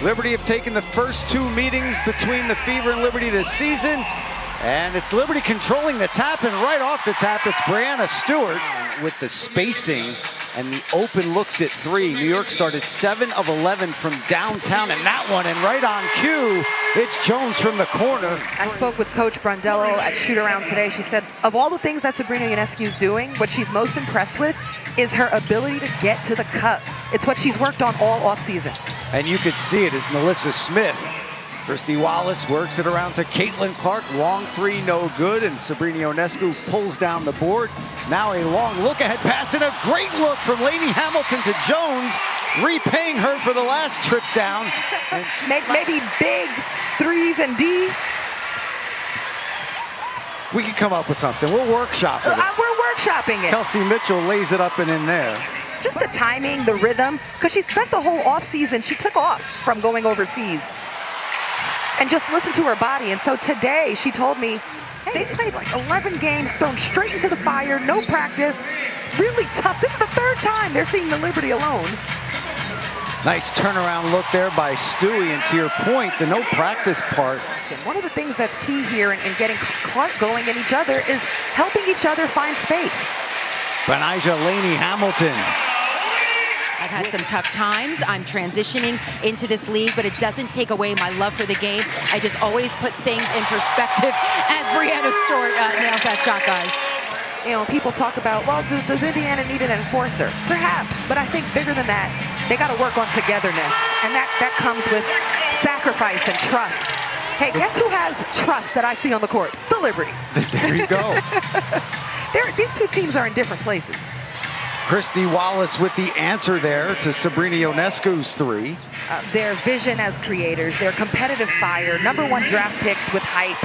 Liberty have taken the first 2 meetings between the Fever and Liberty this season. And it's Liberty controlling the tap, and right off the tap, it's Brianna Stewart with the spacing and the open looks at 3. New York started 7 of 11 from downtown, and that one, and right on cue, it's Jones from the corner. I spoke with Coach Brundello at shoot-around today. She said, of all the things that Sabrina Ionescu is doing, what she's most impressed with is her ability to get to the cup. It's what she's worked on all offseason. And you could see it as Nalissa Smith. Christy Wallace works it around to Caitlin Clark. Long 3, no good, and Sabrina Ionescu pulls down the board. Now a long look-ahead pass and a great look from Laney-Hamilton to Jones, repaying her for the last trip down. Maybe big 3s and D. We can come up with something. We'll workshop it. We're workshopping it. Kelsey Mitchell lays it up and in there. Just the timing, the rhythm, because she spent the whole offseason, she took off from going overseas. And just listen to her body. And so today she told me, hey, they played like 11 games, thrown straight into the fire, no practice, really tough. This is the 3rd time they're seeing the Liberty alone. Nice turnaround look there by Stewie. And to your point, the no practice part. One of the things that's key here in getting Clark going in each other is helping each other find space. Benijah Laney-Hamilton. I've had some tough times. I'm transitioning into this league, but it doesn't take away my love for the game. I just always put things in perspective as Brianna Stewart nails that shot, guys. You know, people talk about, well, does Indiana need an enforcer? Perhaps, but I think bigger than that, they got to work on togetherness, and that comes with sacrifice and trust. Hey, guess who has trust that I see on the court? The Liberty. There you go. These 2 teams are in different places. Christy Wallace with the answer there to Sabrina Ionescu's 3. Their vision as creators, their competitive fire, #1 draft picks with hype.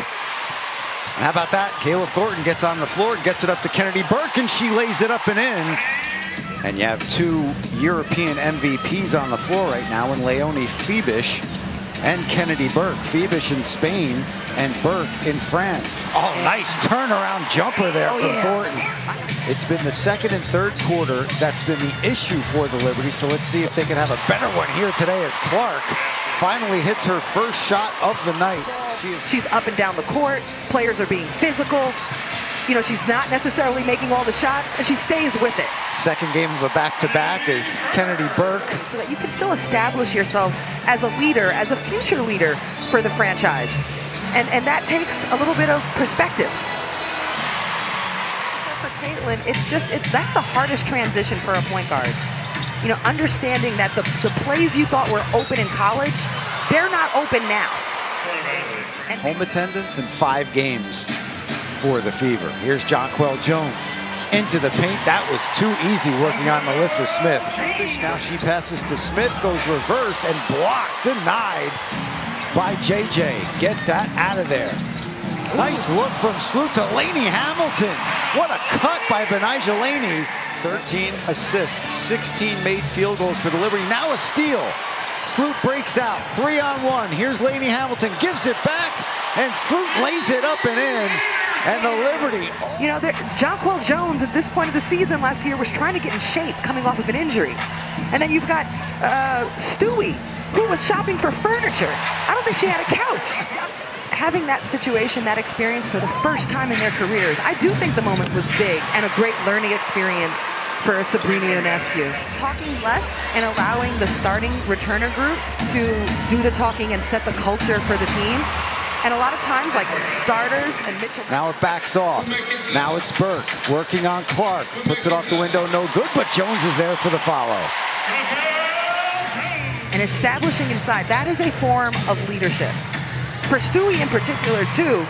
How about that? Kayla Thornton gets on the floor, gets it up to Kennedy Burke, and she lays it up and in. And you have 2 European MVPs on the floor right now in Leonie Fibish and Kennedy Burke. Fibish in Spain and Burke in France. Oh, nice turnaround jumper there from Thornton. It's been the 2nd and 3rd quarter that's been the issue for the Liberty, so let's see if they can have a better one here today as Clark finally hits her first shot of the night. She's up and down the court. Players are being physical. You know, she's not necessarily making all the shots, and she stays with it. Second game of a back-to-back is Kennedy Burke. So that you can still establish yourself as a leader, as a future leader for the franchise. And that takes a little bit of perspective. For Caitlin, that's the hardest transition for a point guard. You know, understanding that the plays you thought were open in college, they're not open now. Home attendance in 5 games for the Fever. Here's Jonquel Jones into the paint. That was too easy working on Nalissa Smith. Now she passes to Smith, goes reverse and blocked, denied by JJ. Get that out of there. Nice look from Sloot to Laney-Hamilton. What a cut by Benijah Laney. 13 assists, 16 made field goals for the Liberty. Now a steal. Sloot breaks out, 3-on-1. Here's Laney-Hamilton, gives it back, and Sloot lays it up and in. And the Liberty. You know, Jonquel Jones at this point of the season last year was trying to get in shape coming off of an injury. And then you've got Stewie, who was shopping for furniture. I don't think she had a couch. Having that situation, that experience for the first time in their careers, I do think the moment was big and a great learning experience for Sabrina Ionescu. Talking less and allowing the starting returner group to do the talking and set the culture for the team. And a lot of times, like starters and Mitchell. Now it backs off. Now it's Burke working on Clark. Puts it off the window, no good, but Jones is there for the follow. And establishing inside, that is a form of leadership. For Stewie in particular, too,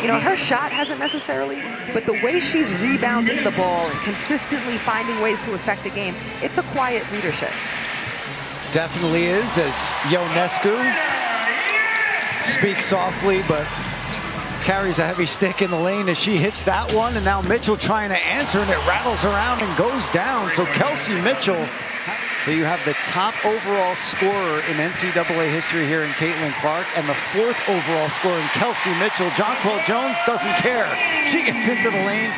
you know, her shot hasn't necessarily, but the way she's rebounding the ball and consistently finding ways to affect the game, it's a quiet leadership. Definitely is, as Ionescu speaks softly, but carries a heavy stick in the lane as she hits that one, and now Mitchell trying to answer, and it rattles around and goes down. So Kelsey Mitchell, so you have the top overall scorer in NCAA history here in Caitlin Clark, and the 4th overall scorer in Kelsey Mitchell. Jonquel Jones doesn't care. She gets into the lane.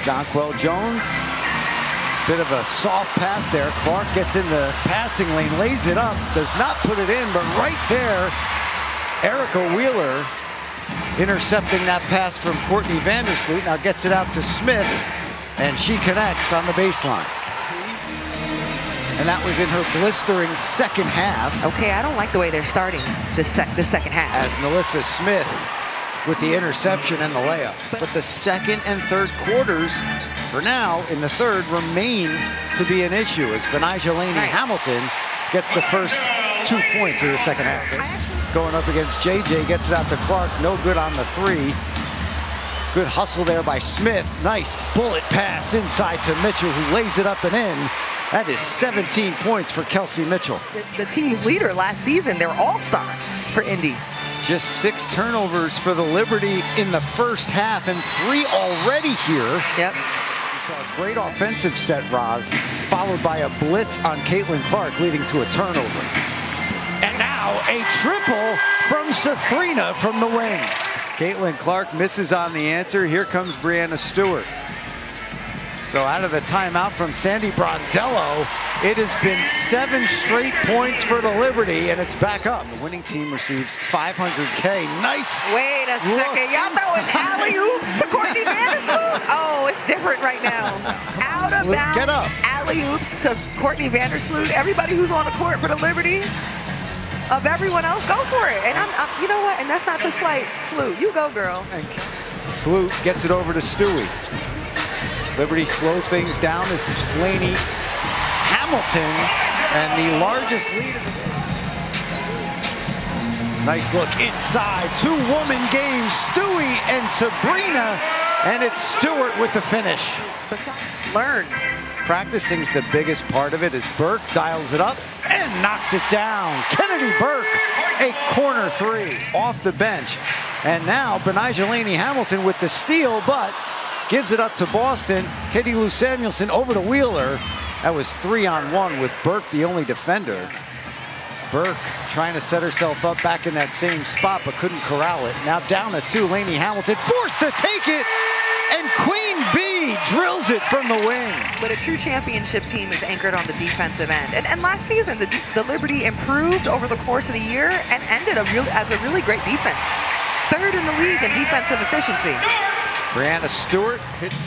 Jonquel Jones Bit of a soft pass there. Clark gets in the passing lane, lays it up, does not put it in, but right there, Erica Wheeler intercepting that pass from Courtney Vandersloot. Now gets it out to Smith, and she connects on the baseline. And that was in her blistering second half. Okay, I don't like the way they're starting the second half. As Nalissa Smith with the interception and the layup. But the second and third quarters, for now, in the third, remain to be an issue as Benijah Laney-Hamilton gets the first 2 points of the second half. Going up against JJ, gets it out to Clark, no good on the three. Good hustle there by Smith. Nice bullet pass inside to Mitchell, who lays it up and in. That is 17 points for Kelsey Mitchell. The team's leader last season, they're all-star for Indy. Just 6 turnovers for the Liberty in the first half and 3 already here. Yep. We saw a great offensive set, Roz, followed by a blitz on Caitlin Clark, leading to a turnover. And now a triple from Sathrina from the wing. Caitlin Clark misses on the answer. Here comes Brianna Stewart. So out of the timeout from Sandy Brondello, it has been 7 straight points for the Liberty, and it's back up. The winning team receives $500K. Nice. Wait a second. Y'all throwing alley-oops to Courtney Vandersloot? Oh, it's different right now. Out of bounds. Get up. Alley-oops to Courtney Vandersloot. Everybody who's on the court for the Liberty, of everyone else, go for it. And I'm you know what? And that's not to slight Sloot. You go, girl. Sloot gets it over to Stewie. Liberty slow things down. It's laney-hamilton, and the largest lead of the game. Nice look inside. 2-woman game. Stewie and Sabrina, and it's Stewart with the finish. Learn. Practicing's the biggest part of it as Burke dials it up and knocks it down. Kennedy Burke, a corner three off the bench. And now Benijah Laney-Hamilton with the steal, but gives it up to Boston. Katie Lou Samuelson over to Wheeler. That was 3-on-1 with Burke the only defender. Burke trying to set herself up back in that same spot, but couldn't corral it. Now down to 2, Laney-Hamilton forced to take it, and Queen Bee drills it from the wing. But a true championship team is anchored on the defensive end. And last season, the Liberty improved over the course of the year and ended as a really great defense. 3rd in the league in defensive efficiency. Brianna Stewart hits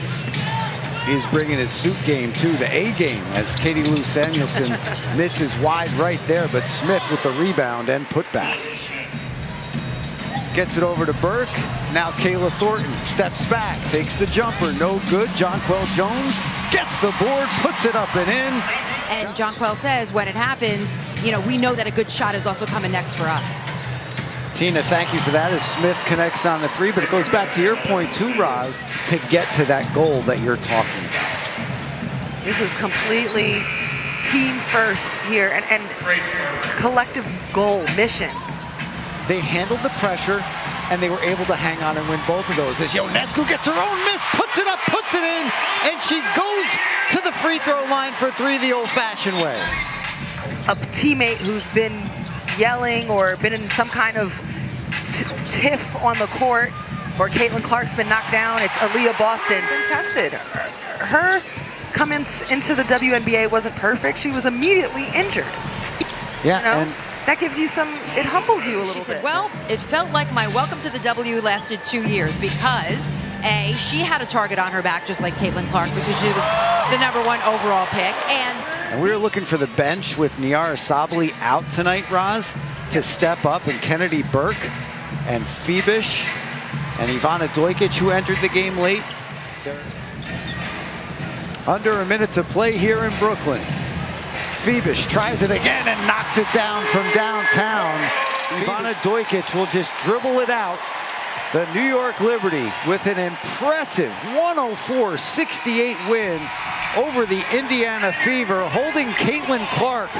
he's bringing his suit game to the A game as Katie Lou Samuelson misses wide right there, but Smith with the rebound and putback. Gets it over to Burke. Now Kayla Thornton steps back, takes the jumper, no good. Jonquel Jones gets the board, puts it up and in. And Jonquel says when it happens, we know that a good shot is also coming next for us. Tina, thank you for that as Smith connects on the 3, but it goes back to your point too, Roz, to get to that goal that you're talking about. This is completely team first here and collective goal, mission. They handled the pressure, and they were able to hang on and win both of those. As Ionescu gets her own miss, puts it up, puts it in, and she goes to the free throw line for 3 the old-fashioned way. A teammate who's been yelling or been in some kind of tiff on the court, or Caitlin Clark's been knocked down. It's Aaliyah Boston. Been tested. Her comments into the WNBA wasn't perfect. She was immediately injured. Yeah, and that gives you it humbles you a little bit. She said, well, it felt like my welcome to the W lasted 2 years because, A, she had a target on her back just like Caitlin Clark because she was the #1 overall pick. And we were looking for the bench with Niara Sabally out tonight, Roz, to step up, and Kennedy Burke and Phoebish and Ivana Dojkic, who entered the game late. Under a minute to play here in Brooklyn. Phoebish tries it again and knocks it down from downtown. Ivana Dojkic will just dribble it out. The New York Liberty with an impressive 104-68 win over the Indiana Fever, holding Caitlin Clark